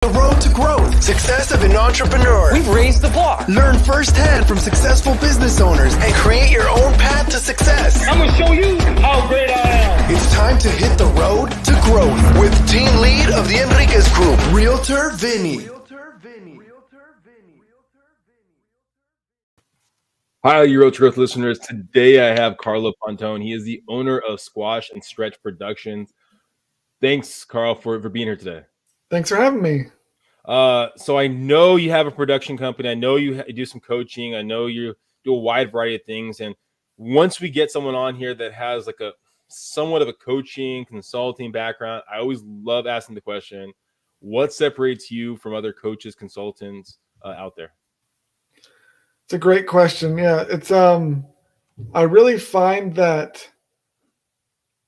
The road to growth, success of an entrepreneur. We've raised the bar. Learn firsthand from successful business owners and create your own path to success. I'm going to show you how great I am. It's time to hit the road to growth with team lead of the Enriquez Group, Realtor Vinny. Hi, you Road to Growth listeners. Today I have Karl R Pontau. He is the owner of Squash and Stretch Productions. Thanks, Karl, for being here today. Thanks for having me. So I know you have a production company. I know you do some coaching. I know you do a wide variety of things. And once we get someone on here that has like a somewhat of a coaching, consulting background, I always love asking the question, what separates you from other coaches, consultants out there? It's a great question. Yeah, it's I really find that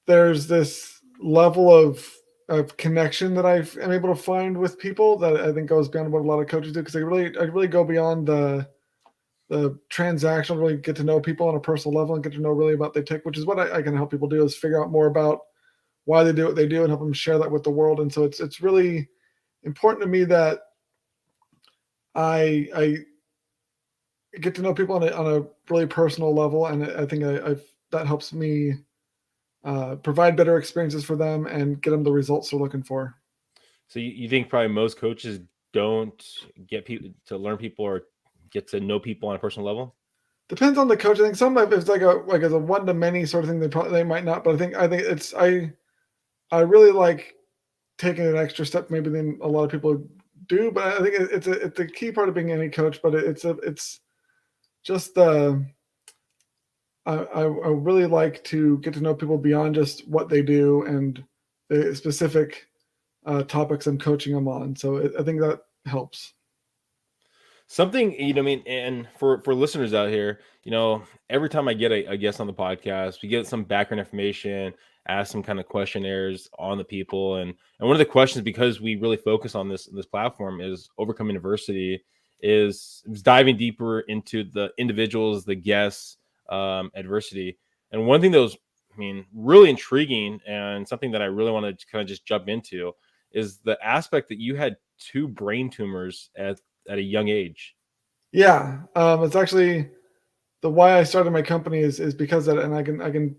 there's this level of connection that I'm able to find with people that I think goes beyond what a lot of coaches do, because I really go beyond the transactional, really get to know people on a personal level and get to know really about their tech, which is what I can help people do, is figure out more about why they do what they do and help them share that with the world. And so it's really important to me that I get to know people on a really personal level, and I think that helps me provide better experiences for them and get them the results they're looking for. So you think probably most coaches don't get people to learn people or get to know people on a personal level? Depends on the coach. I think some of it's like as a one-to-many sort of thing. They might not, but I think it's I really like taking an extra step maybe than a lot of people do. But I think it's a key part of being any coach. But it's just I really like to get to know people beyond just what they do and the specific topics I'm coaching them on. So I think that helps. Something, and for listeners out here, every time I get a guest on the podcast, we get some background information, ask some kind of questionnaires on the people. And one of the questions, because we really focus on this platform, is overcoming adversity, is diving deeper into the individuals, the guests, adversity. And one thing that was, really intriguing and something that I really want to kind of just jump into is the aspect that you had 2 brain tumors at a young age. Yeah. It's actually the why I started my company is because of that. And I can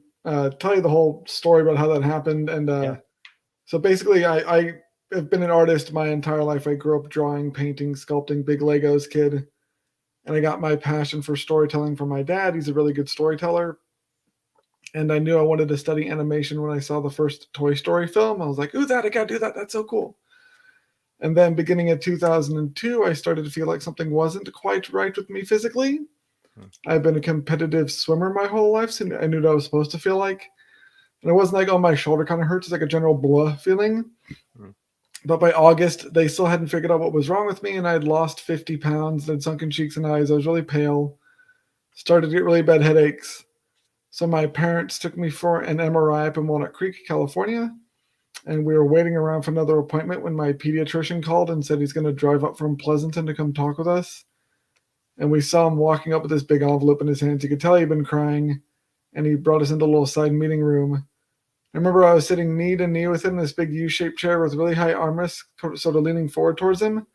tell you the whole story about how that happened. And so basically I have been an artist my entire life. I grew up drawing, painting, sculpting, big Legos kid. And I got my passion for storytelling from my dad. He's a really good storyteller. And I knew I wanted to study animation when I saw the first Toy Story film. I was like, ooh, I gotta do that. That's so cool. And then beginning in 2002, I started to feel like something wasn't quite right with me physically. I've been a competitive swimmer my whole life, so I knew what I was supposed to feel like. And it wasn't like, oh, my shoulder kind of hurts. It's like a general blah feeling. But by August, they still hadn't figured out what was wrong with me, and I had lost 50 pounds, had sunken cheeks and eyes. I was really pale, started to get really bad headaches. So my parents took me for an MRI up in Walnut Creek, California, and we were waiting around for another appointment when my pediatrician called and said he's going to drive up from Pleasanton to come talk with us. And we saw him walking up with this big envelope in his hands. You could tell he'd been crying, and he brought us into a little side meeting room. I remember I was sitting knee to knee with him in this big U-shaped chair with really high armrests, sort of leaning forward towards him.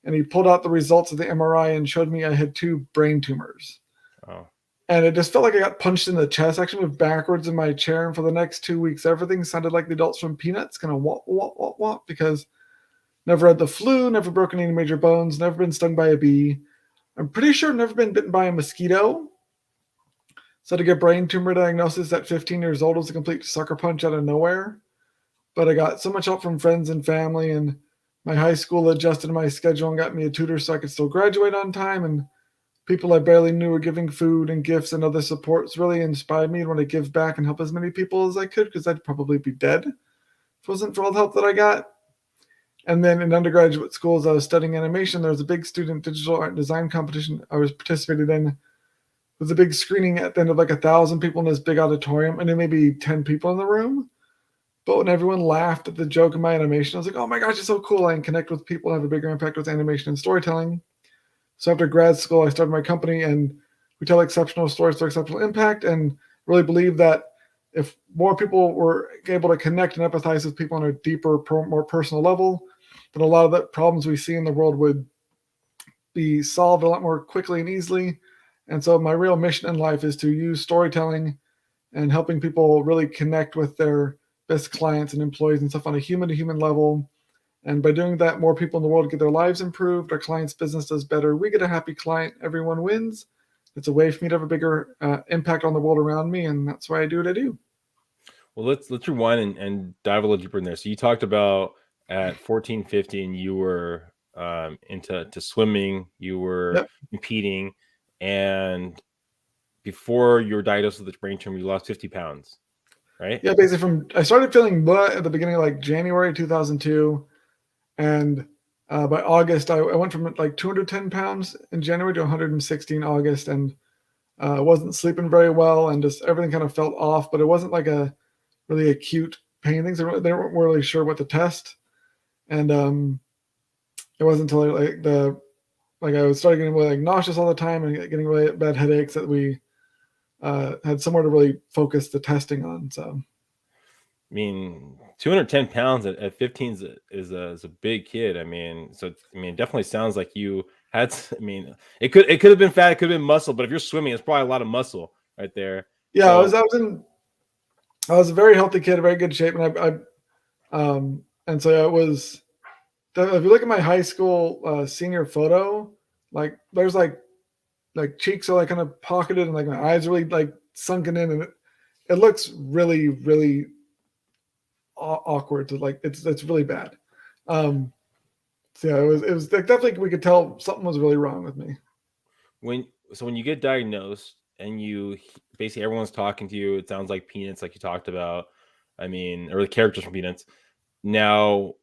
And he pulled out the results of the MRI and showed me I had 2 brain tumors. Oh. And it just felt like I got punched in the chest. I actually moved backwards in my chair. And for the next 2 weeks, everything sounded like the adults from Peanuts, kind of wop, wop, wop, wop, because never had the flu, never broken any major bones, never been stung by a bee. I'm pretty sure never been bitten by a mosquito. So to get brain tumor diagnosis at 15 years old was a complete sucker punch out of nowhere. But I got so much help from friends and family, and my high school adjusted my schedule and got me a tutor so I could still graduate on time. And people I barely knew were giving food and gifts and other supports really inspired me to want to give back and help as many people as I could, because I'd probably be dead if it wasn't for all the help that I got. And then in undergraduate school, as I was studying animation, there was a big student digital art and design competition I was participated in. It was a big screening at the end of like 1,000 people in this big auditorium, and there may be 10 people in the room. But when everyone laughed at the joke in my animation, I was like, oh my gosh, it's so cool. I can connect with people and have a bigger impact with animation and storytelling. So after grad school, I started my company, and we tell exceptional stories for exceptional impact, and really believe that if more people were able to connect and empathize with people on a deeper, more personal level, then a lot of the problems we see in the world would be solved a lot more quickly and easily. And so my real mission in life is to use storytelling and helping people really connect with their best clients and employees and stuff on a human to human level. And by doing that, more people in the world get their lives improved. Our clients' business does better. We get a happy client. Everyone wins. It's a way for me to have a bigger impact on the world around me, and that's why I do what I do. Well, let's rewind and dive a little deeper in there. So you talked about at 14, 15, you were into swimming, you were competing, and before you were diagnosed with the brain tumor, you lost 50 pounds, right? Yeah, basically I started feeling blah at the beginning of like January 2002. And by August, I went from like 210 pounds in January to 116 in August, and wasn't sleeping very well, and just everything kind of felt off. But it wasn't like a really acute pain things. They weren't really sure what to test, and it wasn't until I was starting getting really like nauseous all the time and getting really bad headaches that we had somewhere to really focus the testing on. So. I mean, 210 pounds at 15 is a big kid. I mean, so it definitely sounds like you had. I mean, it could have been fat, it could have been muscle, but if you're swimming, it's probably a lot of muscle right there. Yeah, so, I was a very healthy kid, very good shape, and so it was. If you look at my high school senior photo, like there's like cheeks are like kind of pocketed and like my eyes are really like sunken in, and it looks really, really awkward to like it's really bad. So yeah, it was like, definitely we could tell something was really wrong with me. When you get diagnosed and you basically everyone's talking to you, it sounds like Peanuts, like you talked about. I mean, or the characters from Peanuts. Now,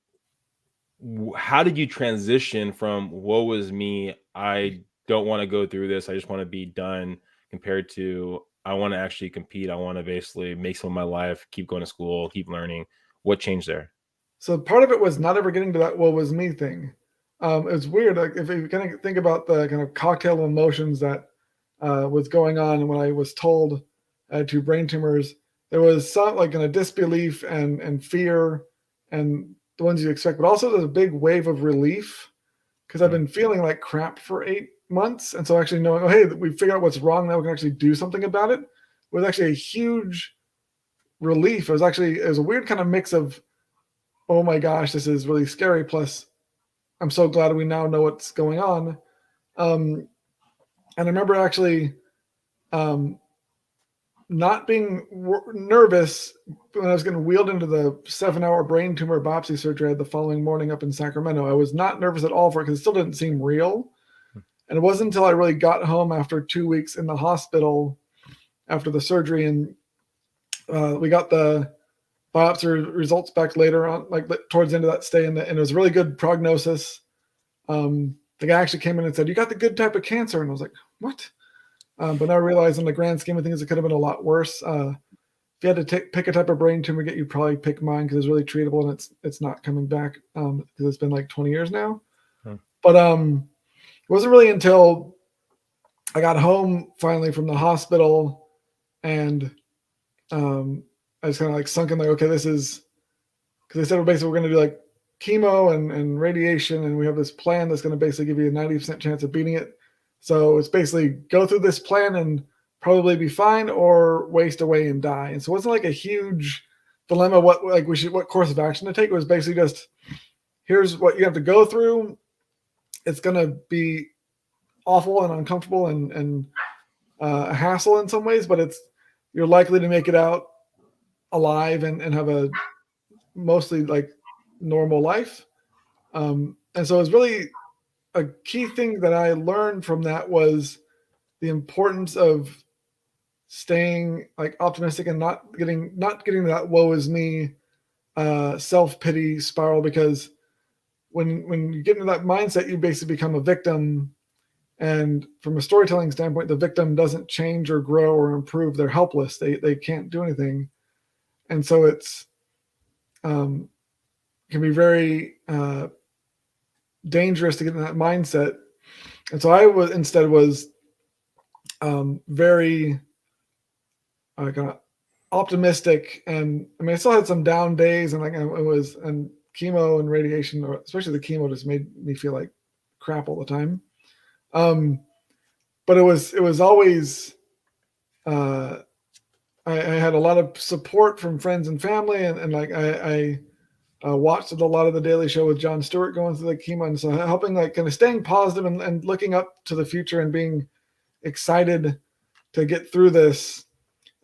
how did you transition from woe is me, I don't want to go through this, I just want to be done, compared to I want to actually compete, I want to basically make some of my life, keep going to school, keep learning? What changed there? So part of it was not ever getting to that woe was me thing. It was weird. Like if you kind of think about the kind of cocktail of emotions that was going on when I was told I had 2 brain tumors, there was some like a disbelief and fear and the ones you expect, but also there's a big wave of relief because I've been feeling like crap for 8 months. And so actually knowing, oh, hey, we figured out what's wrong, now we can actually do something about it, was actually a huge relief. It was a weird kind of mix of, oh my gosh, this is really scary. Plus, I'm so glad we now know what's going on. And I remember actually not being nervous when I was getting wheeled into the 7-hour brain tumor biopsy surgery I had the following morning up in Sacramento. I was not nervous at all for it because it still didn't seem real. And it wasn't until I really got home after 2 weeks in the hospital after the surgery, and we got the biopsy results back later on, like towards the end of that stay, and it was a really good prognosis. The guy actually came in and said, "You got the good type of cancer," and I was like, "What?" But now I realize in the grand scheme of things, it could have been a lot worse. If you had to pick a type of brain tumor, you'd probably pick mine because it's really treatable and it's not coming back because it's been like 20 years now. But it wasn't really until I got home finally from the hospital and I just kind of like sunk in like, okay, this is because they said basically we're going to do like chemo and radiation, and we have this plan that's going to basically give you a 90% chance of beating it. So it's basically go through this plan and probably be fine or waste away and die. And so it wasn't like a huge dilemma what course of action to take. It was basically just here's what you have to go through. It's going to be awful and uncomfortable and a hassle in some ways, but you're likely to make it out alive and have a mostly like normal life. And so it was really a key thing that I learned from that was the importance of staying like optimistic and not getting that woe is me self-pity spiral, because when you get into that mindset, you basically become a victim. And from a storytelling standpoint, the victim doesn't change or grow or improve. They're helpless. They can't do anything. And so it's can be very dangerous to get in that mindset. And so I was very kind of optimistic, and I mean I still had some down days and like it was and chemo and radiation, or especially the chemo, just made me feel like crap all the time. But it was always, I had a lot of support from friends and family, and like I watched a lot of the Daily Show with Jon Stewart going through the chemo, and so helping, like, kind of staying positive and looking up to the future and being excited to get through this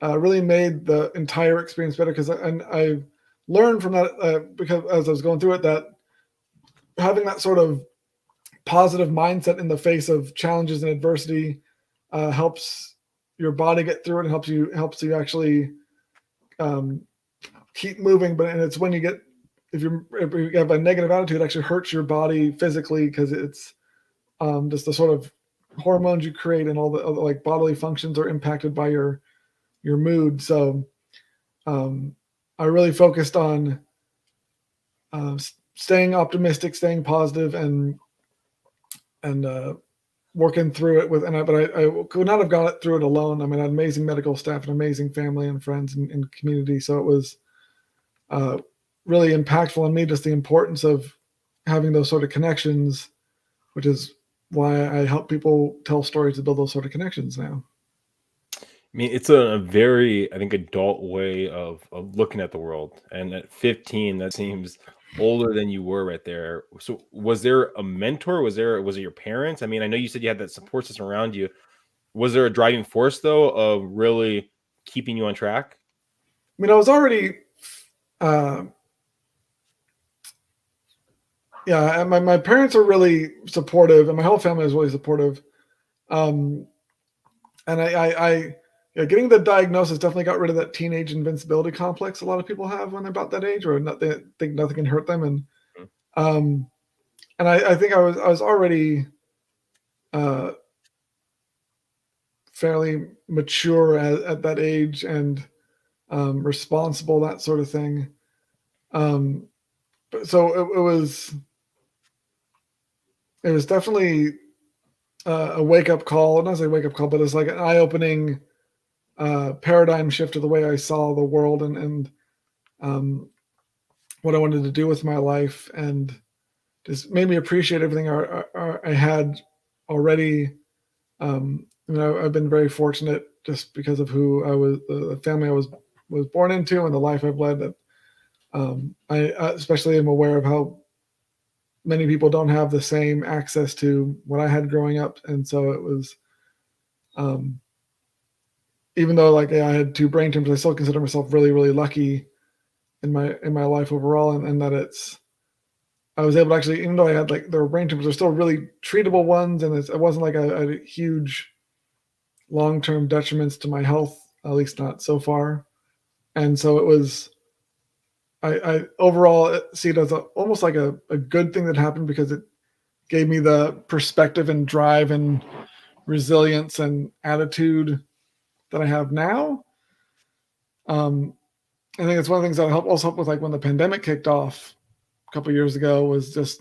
really made the entire experience better, because I learned from that, because as I was going through it, that having that sort of positive mindset in the face of challenges and adversity helps your body get through it, and helps you actually keep moving. But and it's when you get, if you have a negative attitude, it actually hurts your body physically, because it's just the sort of hormones you create and all the other, like, bodily functions are impacted by your mood. So I really focused on staying optimistic, staying positive, and working through it with. But I could not have got through it alone. I mean, I had amazing medical staff, and amazing family and friends and community. So it was really impactful on me, just the importance of having those sort of connections, which is why I help people tell stories to build those sort of connections now. I mean, it's a very, I think, adult way of looking at the world. And at 15, that seems older than you were right there. So was there a mentor? Was it your parents? I mean, I know you said you had that support system around you. Was there a driving force, though, of really keeping you on track? I mean, I was already, yeah, my parents are really supportive, and my whole family is really supportive. And getting the diagnosis definitely got rid of that teenage invincibility complex a lot of people have when they're about that age, or they think nothing can hurt them. And I think I was already fairly mature at that age, and responsible, that sort of thing. So it was definitely a wake-up call. Not say wake-up call, but it's like an eye-opening paradigm shift to the way I saw the world, and what I wanted to do with my life, and just made me appreciate everything I had already. I've been very fortunate, just because of who I was, the family I was born into, and the life I've led. That I especially am aware of how many people don't have the same access to what I had growing up. And so it was, even though, like, I had 2 brain tumors, I still consider myself really, really lucky in my life overall. And that I was able to actually, even though I had, like, there were brain tumors, they're still really treatable ones. And it wasn't like a huge long-term detriments to my health, at least not so far. And so it was, I overall see it as almost like a good thing that happened, because it gave me the perspective and drive and resilience and attitude that I have now. I think it's one of the things that also helped with, like, when the pandemic kicked off a couple of years ago, was just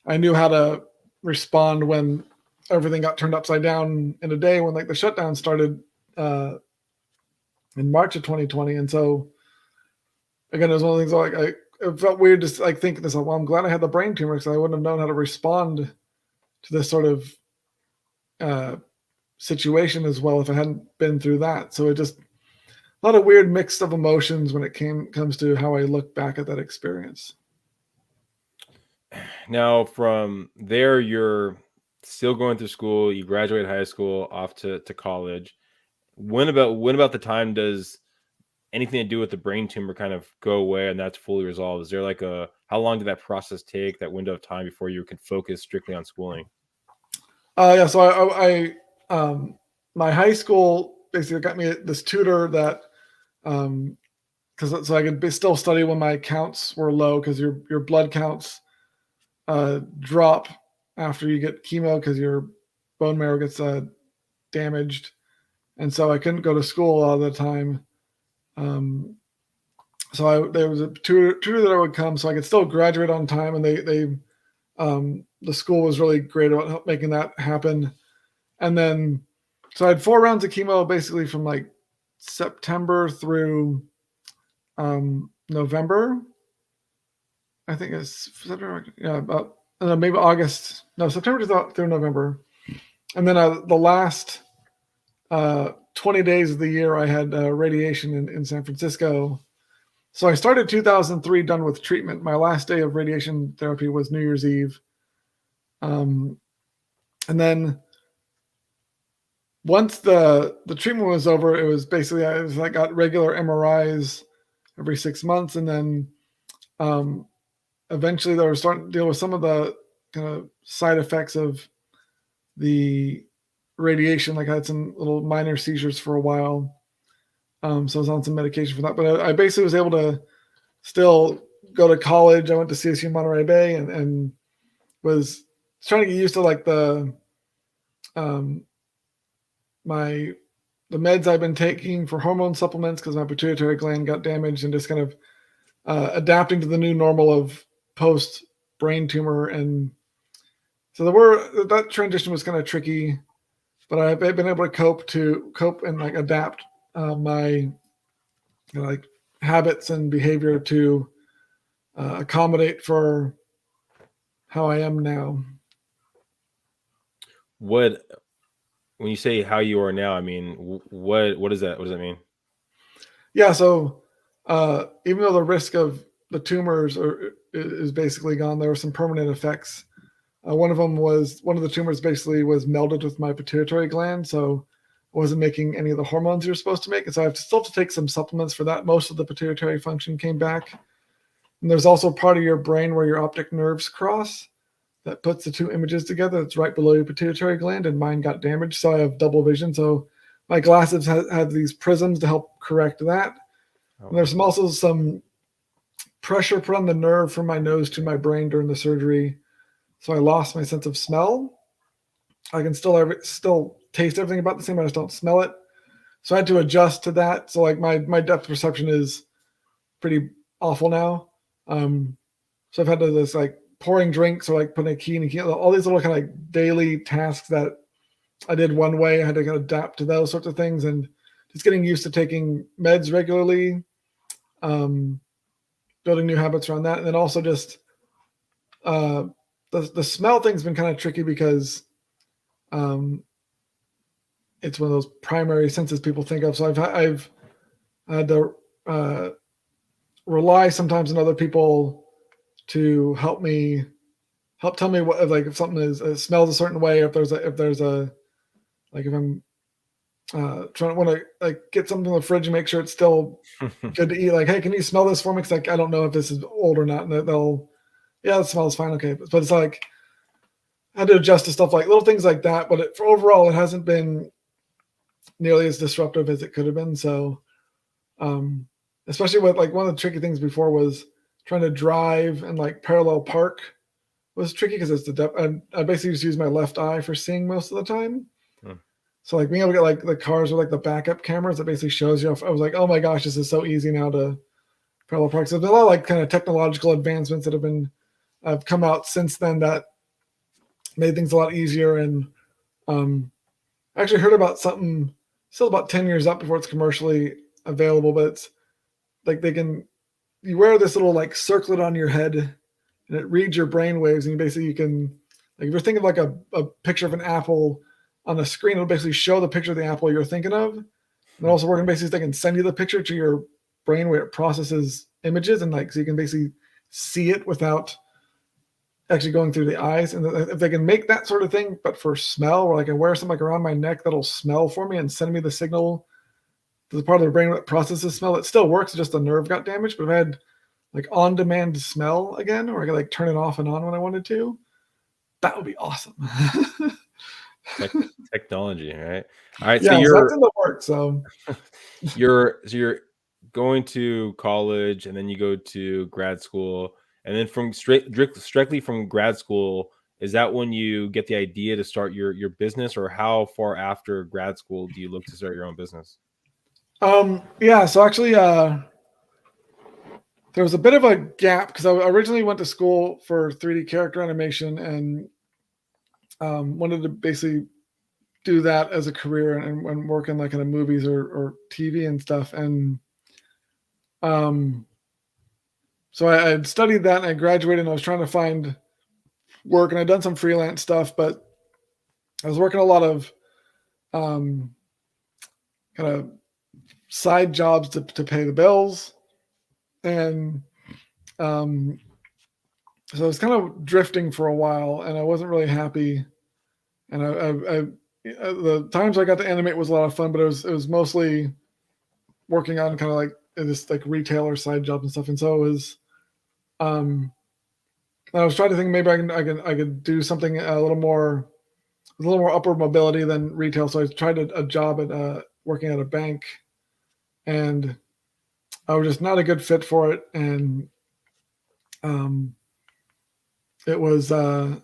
I knew how to respond when everything got turned upside down in a day, when, like, the shutdown started in March of 2020. And so again, it was one of the things, like, it felt weird to, like, think this, well, I'm glad I had the brain tumor, because I wouldn't have known how to respond to this sort of situation as well if I hadn't been through that. So it just, a lot of weird mix of emotions when it comes to how I look back at that experience. Now, from there, you're still going through school. You graduate high school, off to college. When about the time does anything to do with the brain tumor kind of go away and that's fully resolved? Is there like how long did that process take, that window of time, before you can focus strictly on schooling? Yeah. So I my high school basically got me this tutor that, so I could still study when my counts were low, because your blood counts drop after you get chemo, because your bone marrow gets damaged. And so I couldn't go to school all the time. So there was a tutor that I would come, so I could still graduate on time. And the school was really great about making that happen. And then, so I had 4 rounds of chemo, basically from, like, September through November. I think it's September, yeah, about maybe August, no, September through November. And then the last 20 days of the year, I had radiation in San Francisco. So I started 2003 done with treatment. My last day of radiation therapy was New Year's Eve. And then once the treatment was over, it was basically I got regular MRIs every 6 months, and then eventually they were starting to deal with some of the kind of side effects of the radiation. Like I had some little minor seizures for a while, so I was on some medication for that. But I basically was able to still go to college. I went to CSU Monterey Bay and was trying to get used to like the meds I've been taking for hormone supplements because my pituitary gland got damaged, and just kind of adapting to the new normal of post brain tumor. And so that transition was kind of tricky, but I've been able to cope and like adapt my like habits and behavior to accommodate for how I am now. When you say how you are now, I mean, what is that? What does that mean? Yeah. So even though the risk of the tumors is basically gone, there were some permanent effects. One of the tumors basically was melded with my pituitary gland, so I wasn't making any of the hormones you're supposed to make, and so I have to still have to take some supplements for that. Most of the pituitary function came back, and there's also part of your brain where your optic nerves cross that puts the two images together. It's right below your pituitary gland, and mine got damaged, so I have double vision. So my glasses have these prisms to help correct that. Oh. And there's also some pressure put on the nerve from my nose to my brain during the surgery. So I lost my sense of smell. I can still taste everything about the same, I just don't smell it. So I had to adjust to that. So like my depth perception is pretty awful now. So I've had to this like pouring drinks or like putting a key in a key, all these little kind of like daily tasks that I did one way. I had to kind of adapt to those sorts of things, and just getting used to taking meds regularly, building new habits around that. And then also just the smell thing's been kind of tricky because it's one of those primary senses people think of. So I've had to rely sometimes on other people to help tell me what, like if something smells a certain way, if there's a like if I'm want to like get something in the fridge and make sure it's still good to eat. Like, hey, can you smell this for me? Because like I don't know if this is old or not. And they'll, yeah, it smells fine, okay. But it's like I had to adjust to stuff like little things like that. But for overall, it hasn't been nearly as disruptive as it could have been. So, especially with like one of the tricky things before was trying to drive and like parallel park was tricky because it's the depth. I basically just use my left eye for seeing most of the time. So like being able to get like the cars with like the backup cameras that basically shows you. I was like, oh my gosh, this is so easy now to parallel park. So there's a lot of like kind of technological advancements that have come out since then that made things a lot easier. And I actually heard about something still about 10 years up before it's commercially available, but it's like you wear this little like circlet on your head and it reads your brain waves, and you can, like if you're thinking of like a picture of an apple on the screen, it'll basically show the picture of the apple you're thinking of. And also working basically they can send you the picture to your brain where it processes images, and like so you can basically see it without actually going through the eyes. And if they can make that sort of thing, but for smell, where like I wear something like around my neck that'll smell for me and send me the signal to the part of the brain that processes smell, it still works. Just the nerve got damaged. But if I had like on-demand smell again, or I could like turn it off and on when I wanted to, that would be awesome. Technology, right? All right. Yeah, So that's in the works. So you're going to college, and then you go to grad school, and then from strictly from grad school, is that when you get the idea to start your business, or how far after grad school do you look to start your own business? Yeah, so actually there was a bit of a gap because I originally went to school for 3D character animation and wanted to basically do that as a career and work in like in the movies or TV and stuff. And so so I had studied that and I graduated and I was trying to find work and I'd done some freelance stuff, but I was working a lot of kind of side jobs to pay the bills. And so I was kind of drifting for a while and I wasn't really happy. And the times I got to animate was a lot of fun, but it was mostly working on kind of like this like retailer side jobs and stuff. And so it was, I was trying to think maybe I could do something a little more upward mobility than retail. So I tried a job at working at a bank, and I was just not a good fit for it. And it was I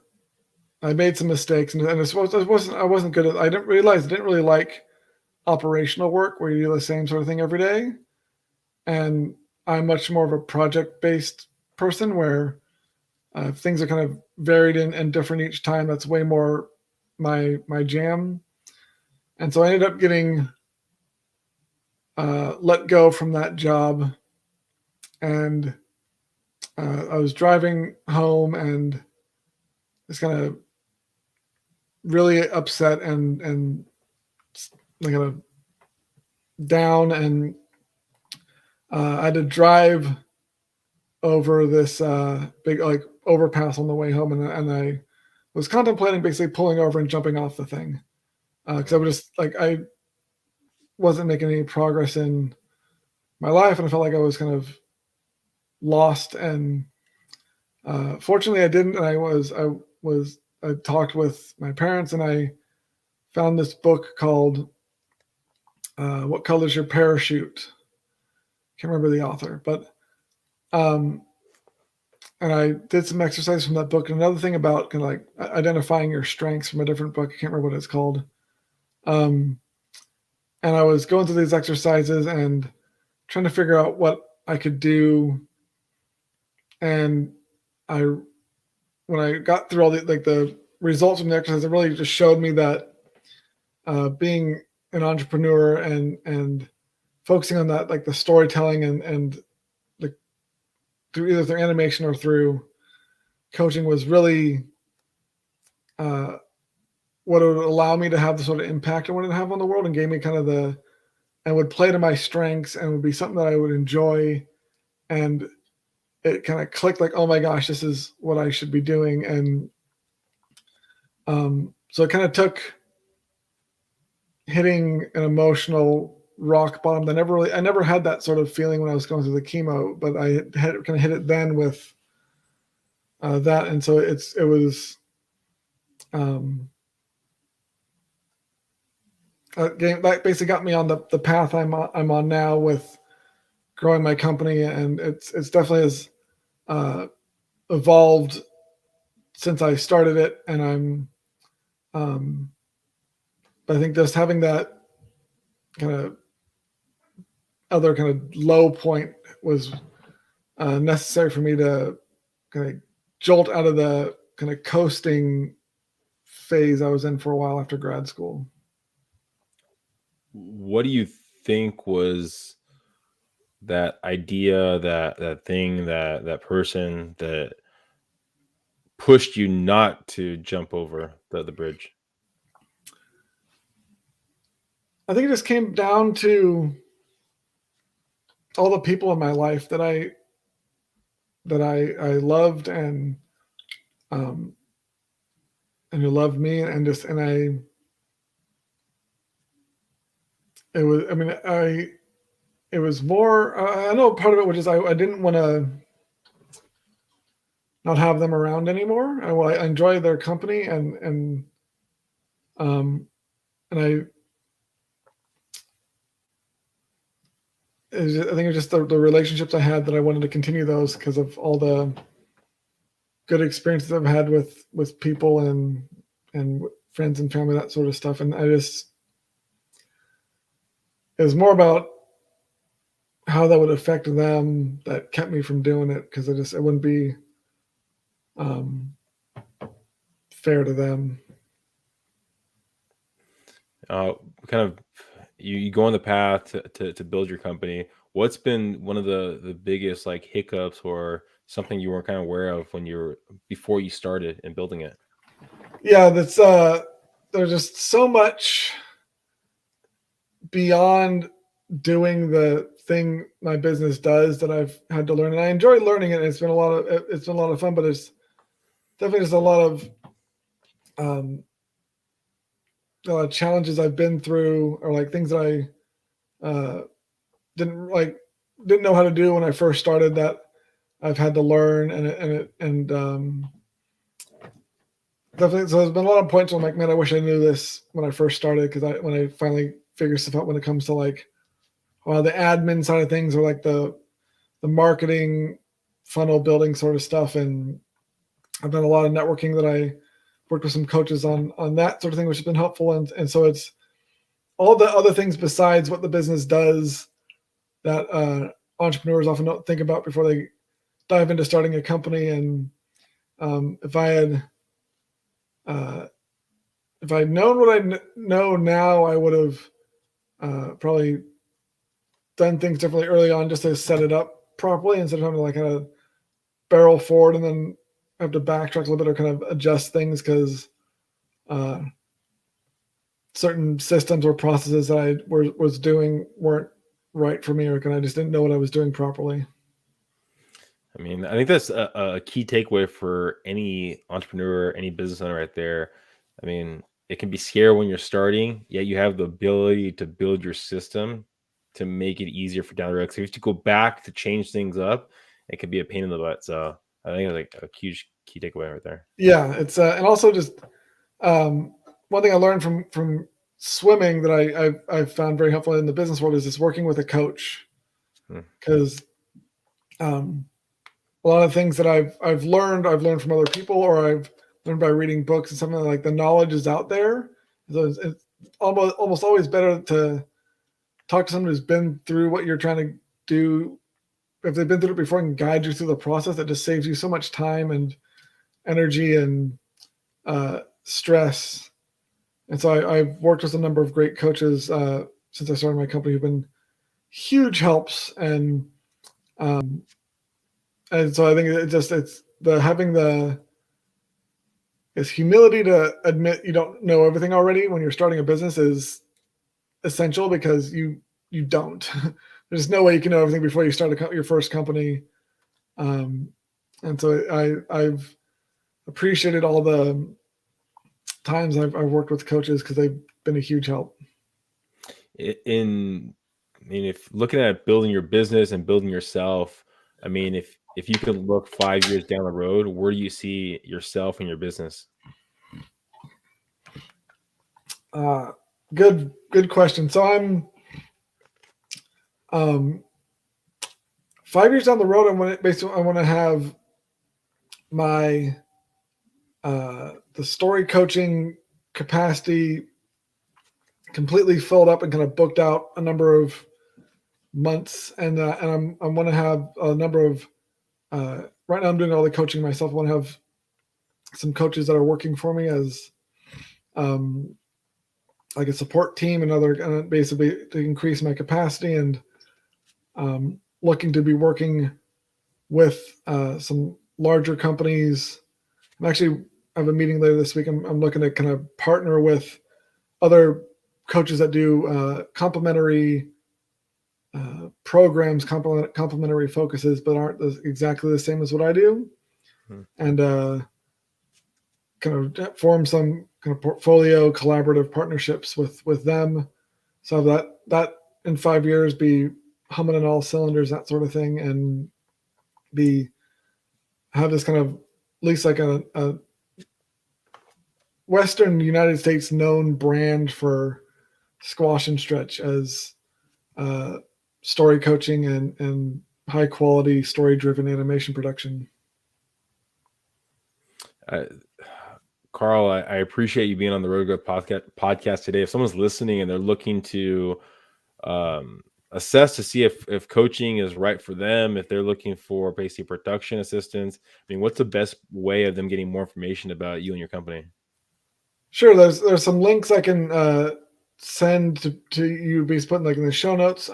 made some mistakes, and I wasn't good at. I didn't realize I didn't really like operational work where you do the same sort of thing every day. And I'm much more of a project-based person where things are kind of varied and different each time. That's way more my jam. And so I ended up getting let go from that job. And I was driving home and was kind of really upset and like kind of down. And I had to drive over this big like overpass on the way home, and I was contemplating basically pulling over and jumping off the thing because I was just like I wasn't making any progress in my life, and I felt like I was kind of lost. And fortunately, I didn't. And I talked with my parents, and I found this book called "What Color's Your Parachute." Can't remember the author, but and I did some exercise from that book. And another thing about kind of like identifying your strengths from a different book, I can't remember what it's called. And I was going through these exercises and trying to figure out what I could do. And when I got through all the results from the exercise, it really just showed me that being an entrepreneur and focusing on that, like the storytelling and through either through animation or through coaching was really what it would allow me to have the sort of impact I wanted to have on the world, and gave me kind of and would play to my strengths and would be something that I would enjoy. And it kind of clicked like, oh my gosh, this is what I should be doing. And so it kind of took hitting an emotional rock bottom. I never had that sort of feeling when I was going through the chemo, but I had kind of hit it then with that. And so it was that basically got me on the path I'm on now with growing my company. And it's definitely has evolved since I started it. And I think just having that kind of other kind of low point was necessary for me to kind of jolt out of the kind of coasting phase I was in for a while after grad school. What do you think was that idea, that thing, that person that pushed you not to jump over the bridge? I think it just came down to all the people in my life that I loved and who loved me, and it was more, I know part of it was just, I didn't want to not have them around anymore. I enjoy their company and I think it was just the relationships I had that I wanted to continue those because of all the good experiences I've had with people and friends and family, that sort of stuff. And it was more about how that would affect them that kept me from doing it, because it wouldn't be fair to them. Kind of you go on the path to build your company. what's been one of the biggest like hiccups or something you weren't kind of aware of when before you started and building it? Yeah, that's there's just so much beyond doing the thing my business does that I've had to learn, and I enjoy learning it. It's been a lot of fun, but it's definitely just a lot of challenges I've been through, or like things that I didn't know how to do when I first started that I've had to learn, and definitely. So there's been a lot of points where I'm like, man, I wish I knew this when I first started, because when I finally figure stuff out when it comes to like the admin side of things, or like the marketing funnel building sort of stuff. And I've done a lot of networking that I worked with some coaches on that sort of thing, which has been helpful. And so it's all the other things besides what the business does that entrepreneurs often don't think about before they dive into starting a company. And if I'd known what I know now, I would have probably done things differently early on, just to set it up properly, instead of having to like kind of barrel forward and then have to backtrack a little bit or kind of adjust things because certain systems or processes that I was doing weren't right for me, or I just didn't know what I was doing properly. I mean, I think that's a key takeaway for any entrepreneur, any business owner right there. I mean, it can be scary when you're starting, yet you have the ability to build your system to make it easier for down the road. So if you go back to change things up, it can be a pain in the butt. So I think it's like a huge key takeaway right there. Yeah, it's and also just one thing I learned from swimming that I've found very helpful in the business world is just working with a coach, because a lot of things that I've learned from other people, or I've learned by reading books and something like the knowledge is out there. So it's almost always better to talk to someone who's been through what you're trying to do. If they've been through it before and guide you through the process, that just saves you so much time and energy and stress. And so I've worked with a number of great coaches since I started my company who've been huge helps. And so I think it's having the humility to admit you don't know everything already when you're starting a business is essential, because you don't. There's no way you can know everything before you start your first company. And so I've appreciated all the times I've worked with coaches, because they've been a huge help. If looking at building your business and building yourself, I mean, if you could look 5 years down the road, where do you see yourself and your business? Good question. So I'm 5 years down the road, I want to have my the story coaching capacity completely filled up and kind of booked out a number of months, and I want to have a number of right now I'm doing all the coaching myself. I want to have some coaches that are working for me as like a support team and other basically to increase my capacity, and looking to be working with some larger companies. I'm actually I have a meeting later this week. I'm looking to kind of partner with other coaches that do complementary programs, complementary focuses, but aren't exactly the same as what I do, and kind of form some kind of portfolio collaborative partnerships with them. So that in 5 years be humming on all cylinders, that sort of thing, and have this kind of at least like a Western United States known brand for squash and stretch as story coaching and high quality story driven animation production. Karl, I appreciate you being on the Road Growth podcast today. If someone's listening and they're looking to assess to see if coaching is right for them, if they're looking for basically production assistance, I mean, what's the best way of them getting more information about you and your company? Sure. There's some links I can send to you, be putting like in the show notes.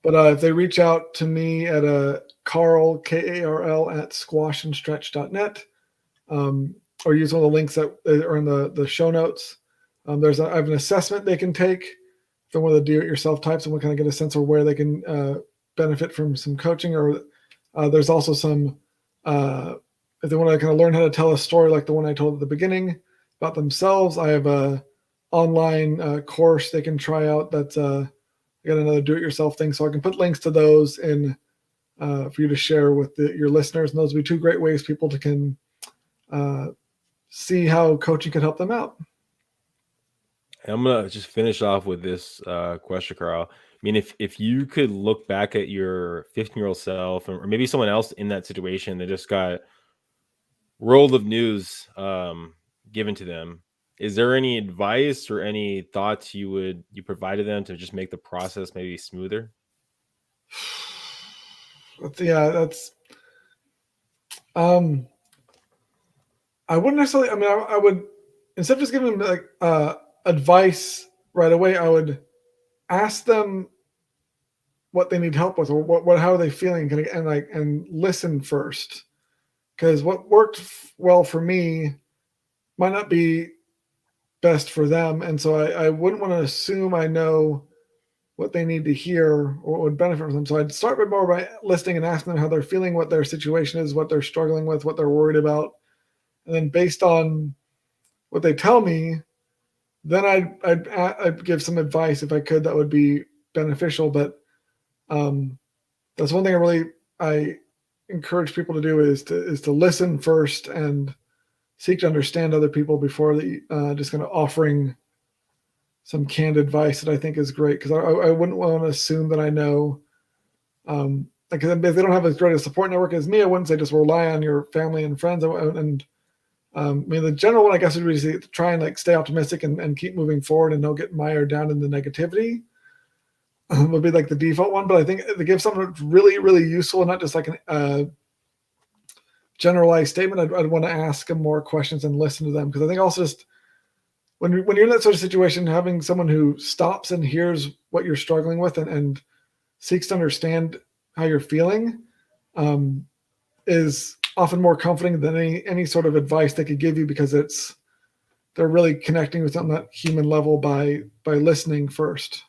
But But if they reach out to me at Karl, Karl, at squashandstretch.net, or use one of the links that are in the show notes. I have an assessment they can take for one of the do-it-yourself types, and we kind of get a sense of where they can benefit from some coaching. Or there's also some, if they want to kind of learn how to tell a story like the one I told at the beginning about themselves, I have a online course they can try out. That's I got another do-it-yourself thing, so I can put links to those in for you to share with your listeners. And those would be two great ways people can see how coaching can help them out. I'm gonna just finish off with this question, Karl. I mean, if you could look back at your 15-year-old self, or maybe someone else in that situation that just got world of news given to them, is there any advice or any thoughts you provided them to just make the process maybe smoother? That's I wouldn't necessarily. I mean, I would, instead of just giving them like advice right away, I would ask them what they need help with, or how are they feeling, and listen first, because what worked well for me might not be best for them, and so I wouldn't want to assume I know what they need to hear or what would benefit from them. So I'd start by listening and asking them how they're feeling, what their situation is, what they're struggling with, what they're worried about. And then based on what they tell me, then I'd give some advice if I could that would be beneficial. But that's one thing I encourage people to do is to listen first and seek to understand other people before just kind of offering some canned advice that I think is great, because I wouldn't want to assume that I know. Like, if they don't have as great a support network as me, I wouldn't say just rely on your family and friends. I mean, the general one, I guess, would be to try and like stay optimistic and keep moving forward and don't get mired down in the negativity. Would be like the default one. But I think to give something that's really, really useful and not just like a generalized statement, I'd want to ask them more questions and listen to them, because I think also just when you're in that sort of situation, having someone who stops and hears what you're struggling with and seeks to understand how you're feeling is often more comforting than any sort of advice they could give you, because they're really connecting with on that human level by listening first.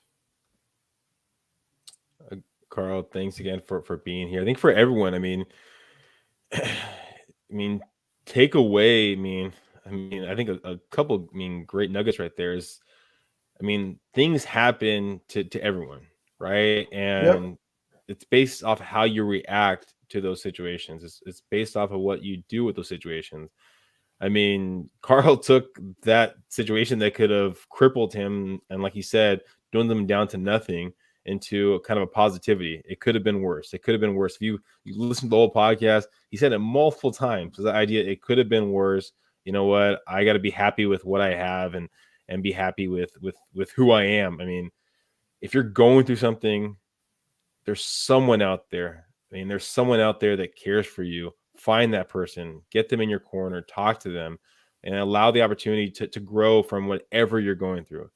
Karl, thanks again for being here. I think for everyone, I mean, take away, I think a couple, great nuggets right there is, things happen to everyone, right? And it's based off how you react to those situations. It's based off of what you do with those situations. Karl took that situation that could have crippled him, and like he said, doing them down to nothing, into a kind of a positivity. It could have been worse. It could have been worse. If you listen to the whole podcast, he said it multiple times. So the idea, it could have been worse. You know what? I got to be happy with what I have and be happy with who I am. If you're going through something, there's someone out there. There's someone out there that cares for you. Find that person, get them in your corner, talk to them, and allow the opportunity to grow from whatever you're going through.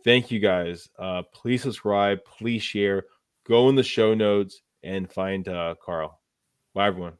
Thank you guys. Please subscribe, please share, go in the show notes and find Karl. Bye, everyone.